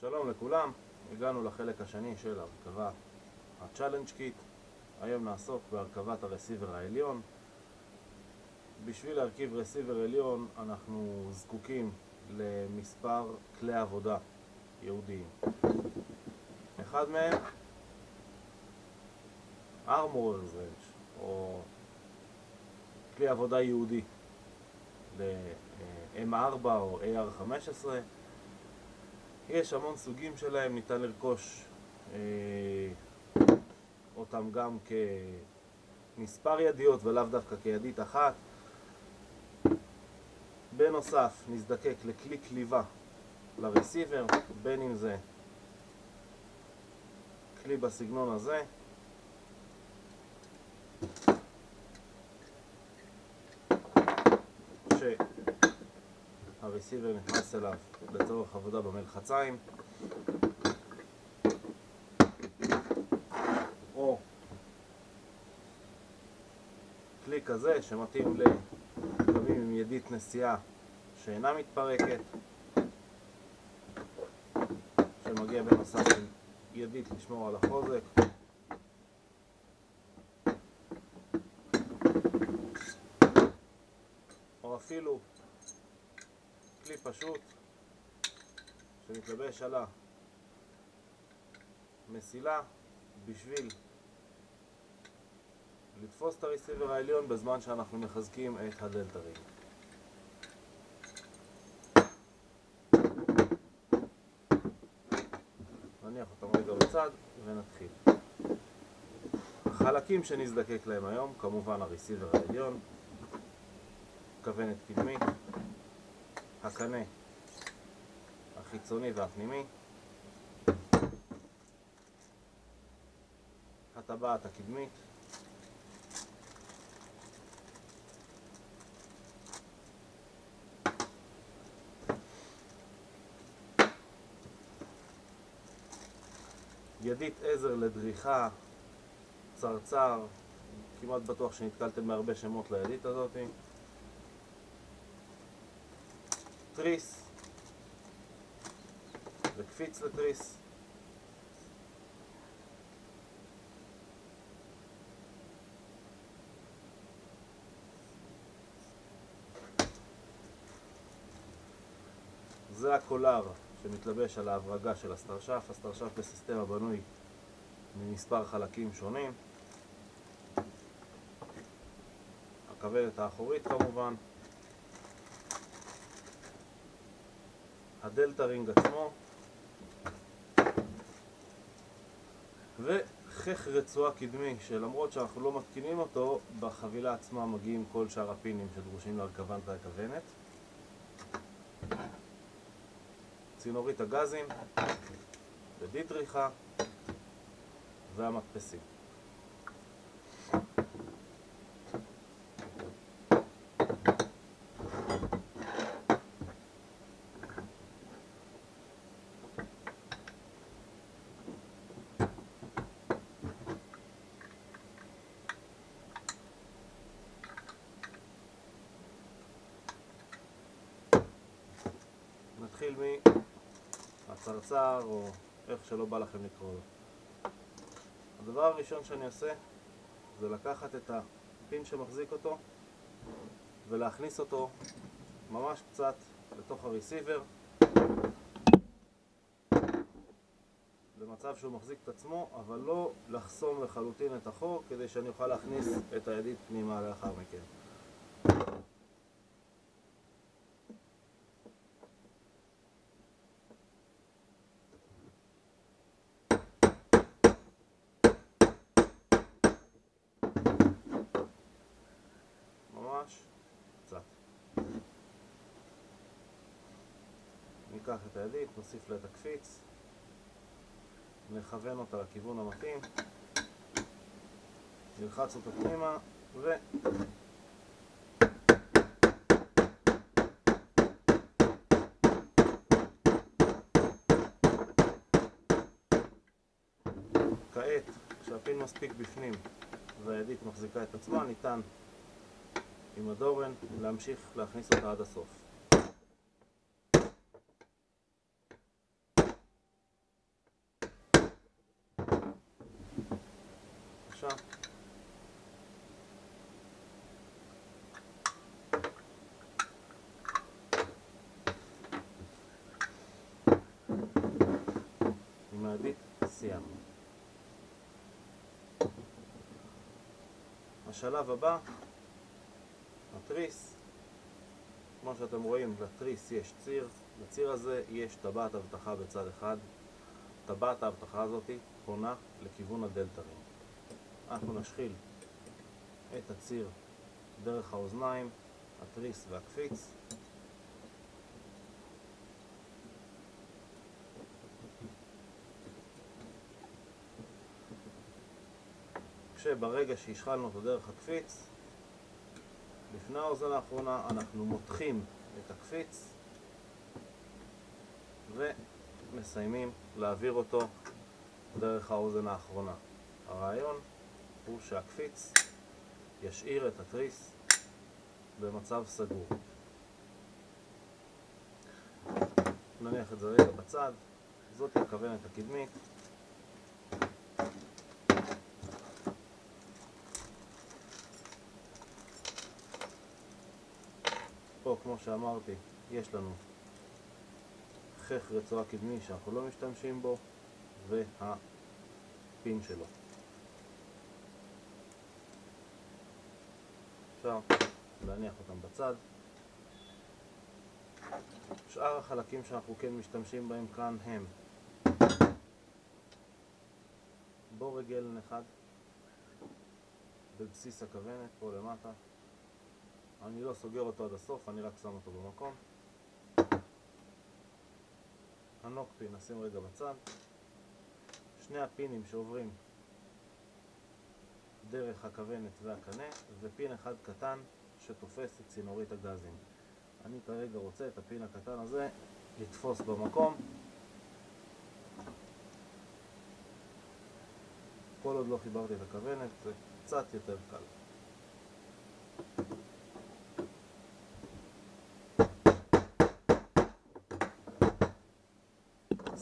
שלום לכולם, הגענו לחלק השני של הרכבה ה-Challenge Kit. היום נעסוק בהרכבת הרסיבר העליון. בשביל להרכיב רסיבר עליון אנחנו זקוקים למספר כלי עבודה ייעודיים. אחד מהם Armorer's Wrench, או כלי עבודה ייעודי ל-M4 או AR15. יש המון סוגים שלהם, ניתן לרכוש אותם גם כמספר ידיות ולאו דווקא כידית אחת. בנוסף נזדקק לכלי כליבה לרסיבר, בין אם זה כלי בסגנון הזה, שהרסיבר נכנס אליו לצורך עבודה במלחציים, או כלי כזה שמתאים לכלבים עם ידית נשיאה שאינה מתפרקת, שמגיע בנוסף עם ידית לשמור על החוזק, או אפילו כלי פשוט שמתלבש על המסילה בשביל לתפוס את הרסיבר העליון בזמן שאנחנו מחזקים את הדלתה רינג. נניח אותם רגע בצד ונתחיל. החלקים שנזדקק להם היום, כמובן הרסיבר העליון, כוונת קדמית, הקנה החיצוני והפנימי, הטבעת הקדמית, ידית עזר לדריכה, צרצר, כמעט בטוח שנתקלתם בהרבה שמות לידית הזאת, תריס וקפיץ לתריס, זה הקולר שמתלבש על ההברגה של הסטרשף. הסטרשף בסיסטמה בנוי ממספר חלקים שונים. הכוונת האחורית כמובן, הדלתה רינג עצמו, וחך רצועה קדמי שלמרות שאנחנו לא מתקינים אותו, בחבילה עצמה מגיעים כל שאר הפינים שדרושים להרכבת הכוונת. צינורית הגזים, ידית דריכה והמדפסים. נתחיל מהצרצר או איך שלא בא לכם לקרוא לו. הדבר הראשון שאני עושה זה לקחת את הפין שמחזיק אותו ולהכניס אותו ממש קצת לתוך הרסיבר במצב שהוא מחזיק את עצמו, אבל לא לחסום לחלוטין את החור כדי שאני אוכל להכניס את הידית פנימה לאחר מכן. קצת. ניקח את הידית, נוסיף לה את הקפיץ, נכוון אותה לכיוון המתאים, נלחץ אותה פנימה כעת כשהפין מספיק בפנים והידית מחזיקה את עצמה, ניתן עם הדורן להמשיך להכניס אותה עד הסוף. החוצה. עם ההביט סיימנו. השלב הבא, התריס. כמו שאתם רואים, לתריס יש ציר. לציר הזה יש טבעת אבטחה בצד אחד. טבעת האבטחה הזאת פונה לכיוון הדלתה רינג. אנחנו נשחיל את הציר דרך האוזניים, התריס והקפיץ. כשברגע שהשחלנו אותו דרך הקפיץ, לפני האוזן האחרונה אנחנו מותחים את הקפיץ ומסיימים להעביר אותו דרך האוזן האחרונה. הרעיון הוא שהקפיץ ישאיר את התריס במצב סגור. נניח את זה רגע בצד. זאת הכוונת הקדמית. פה, כמו שאמרתי, יש לנו חך רצועה קדמי שאנחנו לא משתמשים בו, והפין שלו. אפשר להניח אותם בצד. שאר החלקים שאנחנו כן משתמשים בהם כאן הם בור רגל אחד בבסיס הכוונת, פה למטה. אני לא סוגר אותו עד הסוף, אני רק שם אותו במקום. הנוקפין נשים רגע בצד. שני הפינים שעוברים דרך הכוונת והקנה, ופין אחד קטן שתופס את צינורית הגזים. אני כרגע רוצה את הפין הקטן הזה לתפוס במקום. כל עוד לא חיברתי את הכוונת, זה קצת יותר קל.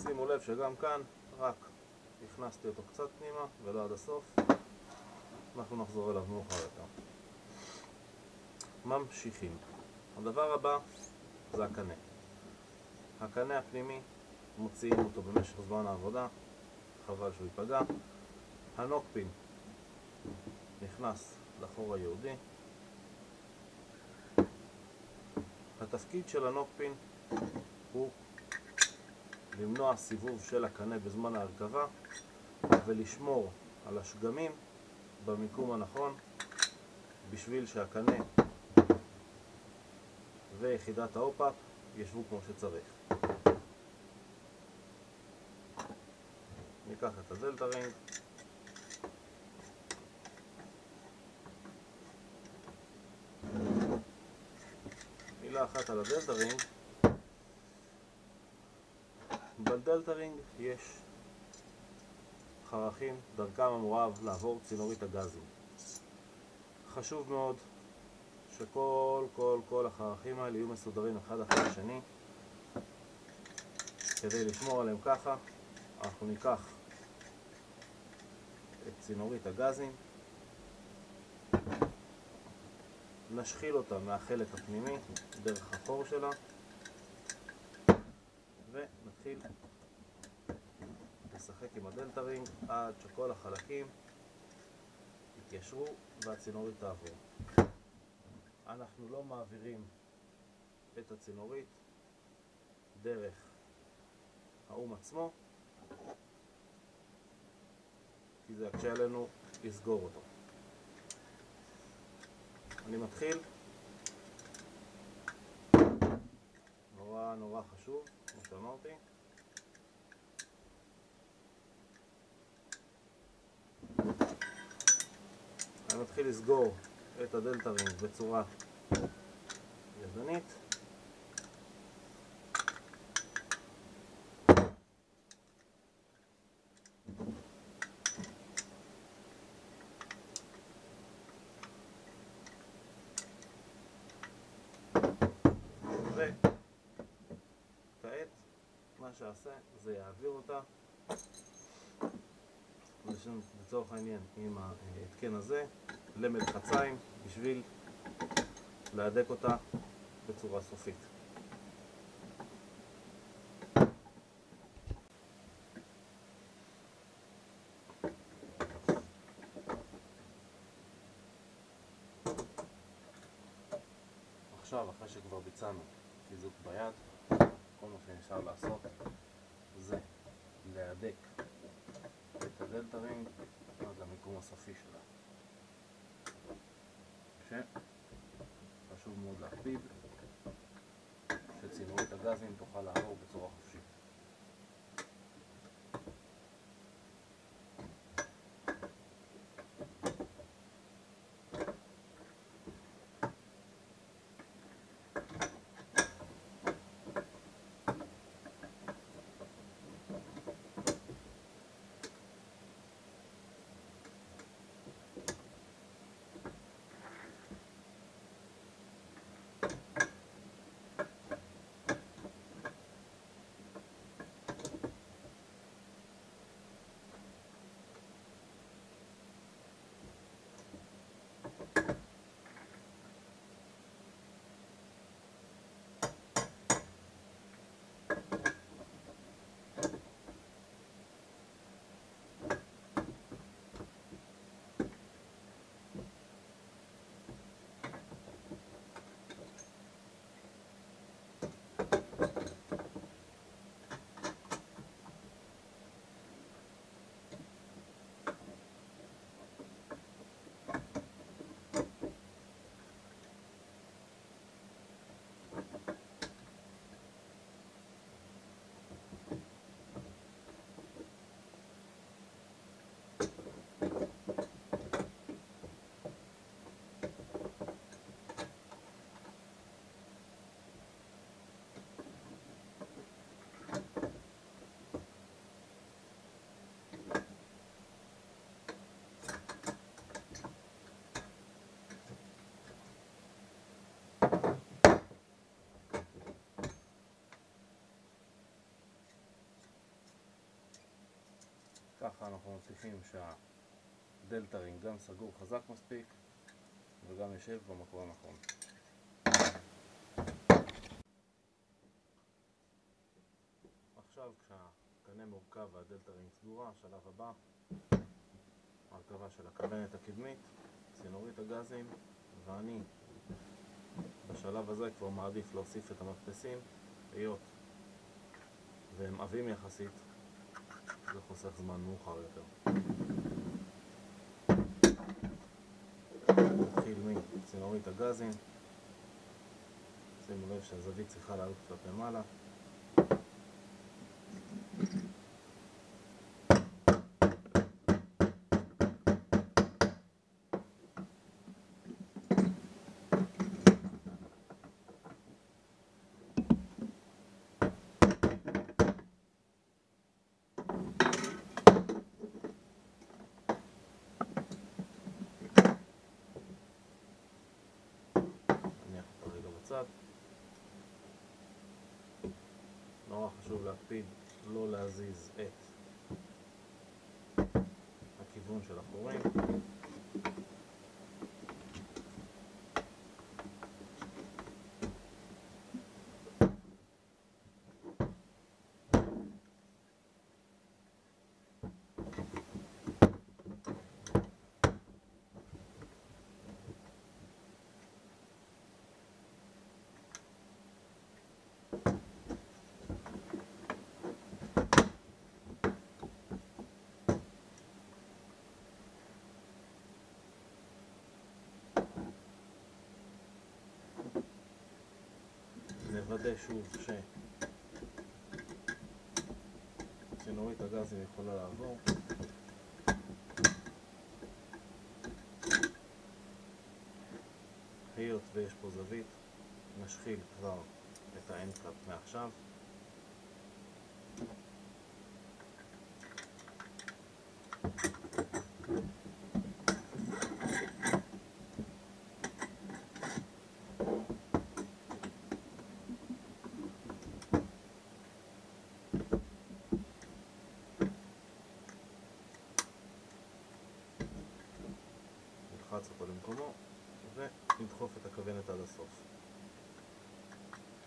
שימו לב שגם כאן רק הכנסתי אותו קצת פנימה ולא עד הסוף. אנחנו נחזור אליו מאוחר יותר. ממשיכים. הדבר הבא זה הקנה. הקנה הפנימי, מוציאים אותו במשך זמן העבודה, חבל שהוא ייפגע. הנוקפין נכנס לחור היהודי. התפקיד של הנוקפין הוא למנוע סיבוב של הקנה בזמן ההרכבה ולשמור על השגמים במיקום הנכון בשביל שהקנה ויחידת האופ-אפ ישבו כמו שצריך. ניקח את הדלתה רינג, מילה אחת על הדלתה רינג. בדלתה רינג יש חרכים דרכם אמורה לעבור צינורית הגזים. חשוב מאוד שכל החרכים האלה יהיו מסודרים אחד אחרי השני. כדי לשמור עליהם ככה, אנחנו ניקח את צינורית הגזים, נשחיל אותה מהחלק הפנימי דרך החור שלה, ונתחיל לשחק עם הדלתה רינג עד שכל החלקים יתיישרו והצינורית תעבור. אנחנו לא מעבירים את הצינורית דרך האום עצמו, כי זה יקשה עלינו לסגור אותו. אני מתחיל. נורא חשוב, כמו שאמרתי. אני מתחיל לסגור את הדלתה רינג בצורה ידנית. וכעת מה שעשה זה יעביר אותה לצורך העניין עם ההתקן הזה למלחציים בשביל להדק אותה בצורה סופית. עכשיו, אחרי שכבר ביצענו חיזוק ביד, כל מה שנשאר לעשות זה להדק את הדלתה רינג עד למיקום הסופי שלה. חשוב מאוד להקפיד שצינורית הגזים תוכל לעבור בצורה חופשית. ככה אנחנו מבטיחים שהדלתה רינג גם סגור חזק מספיק וגם יושב במקום הנכון. עכשיו כשהקנה מורכב והדלתה רינג סגורה, השלב הבא הרכבה של הכוונת הקדמית, צינורית הגזים, ואני בשלב הזה כבר מעדיף להוסיף את המדפסים היות והם עבים יחסית, זה חוסך זמן מאוחר יותר. נתחיל מצינורית הגזים, שימו לב שהזווית צריכה לעלות כלפי מעלה. נורא חשוב להקפיד לא להזיז את הכיוון של החורים. נוודא שוב שצינורית הגזים יכולה לעבור. היות ויש פה זווית, נשחיל כבר את האנד קאפ מעכשיו. נלחץ אותו למקומו ונדחוף את הכוונת עד הסוף.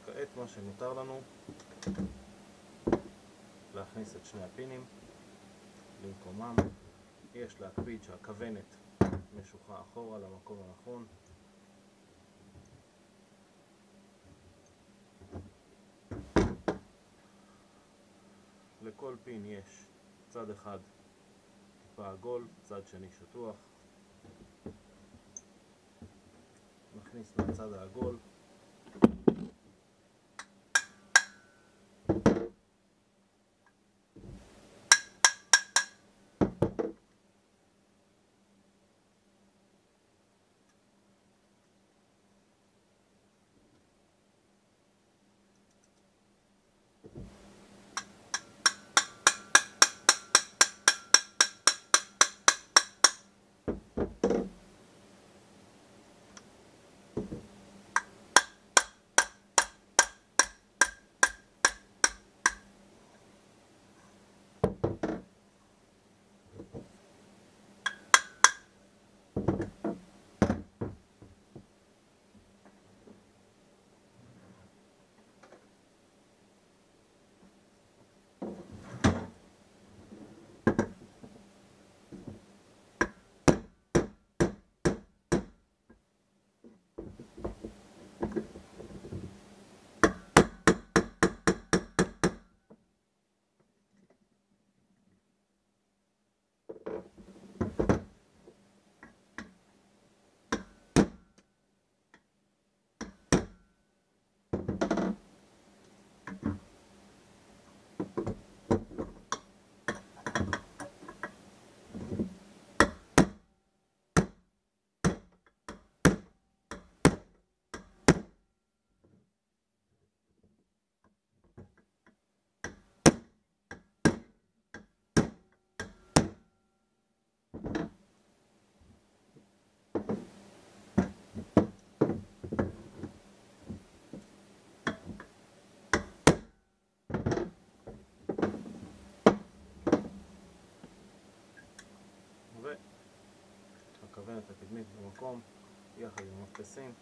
כעת מה שנותר לנו להכניס את שני הפינים למקומם. יש להקפיד שהכוונת משוחה אחורה למקום הנכון. לכל פין יש צד אחד טיפה עגול, צד שני שטוח. נכניס מהצד העגול והכוונת הקדמית במקום יחד עם המדפסים.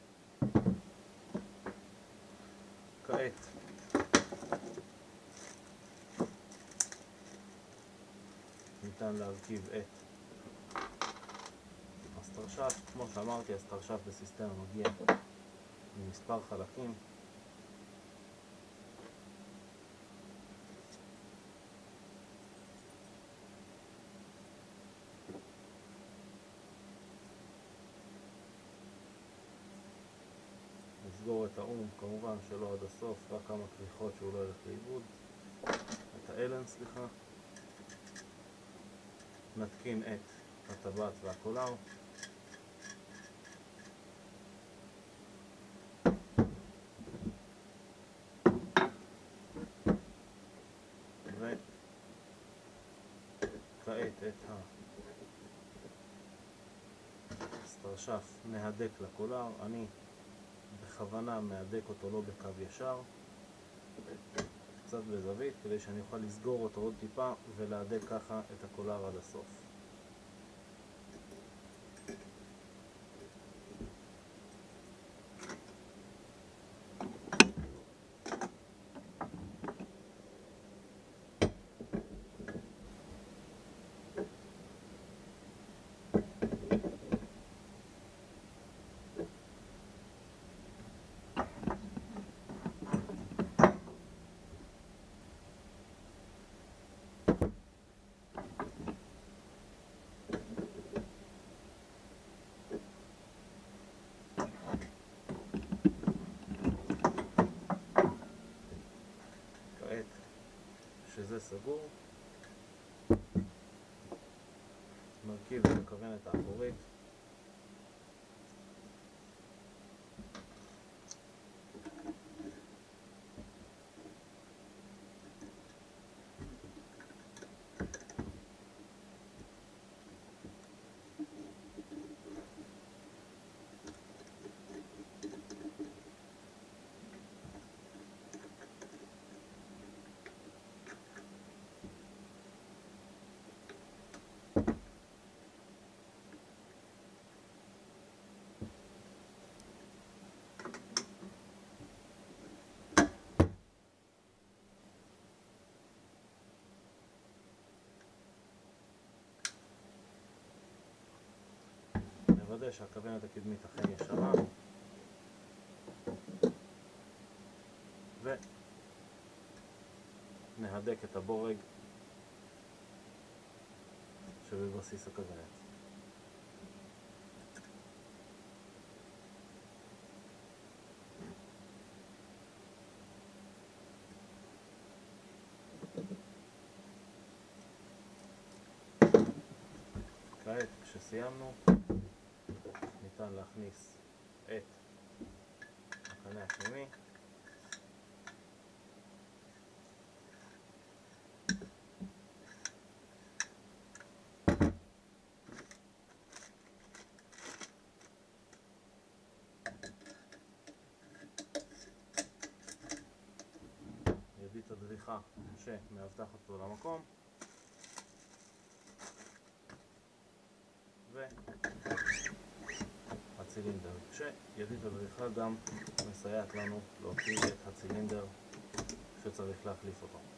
כעת ניתן להרכיב את הסטרשף. כמו שאמרתי, הסטרשף בסיסטמה מגיע ממספר חלקים. נסגור את האום, כמובן שלא עד הסוף, רק כמה כריכות שהוא לא ילך לאיבוד. את האלן, סליחה. נתקין את הטבעת והקולר. וכעת את הסטרשף נהדק לקולר. אני בכוונה מהדק אותו לא בקו ישר, קצת בזווית, כדי שאני אוכל לסגור אותו עוד טיפה ולהדק ככה את הקולר עד הסוף. שזה סגור, נרכיב את הכוונת האחורית. נוודא שהכוונת הקדמית אכן ישרה, ונהדק את הבורג שבבסיס הכוונת. כעת כשסיימנו ניתן להכניס את הקנה הפנימי ידית הדריכה שמאבטחת אותו למקום והצילינדר, כשידית הדריכה גם מסייעת לנו להוציא את הצילינדר שצריך להחליף אותו.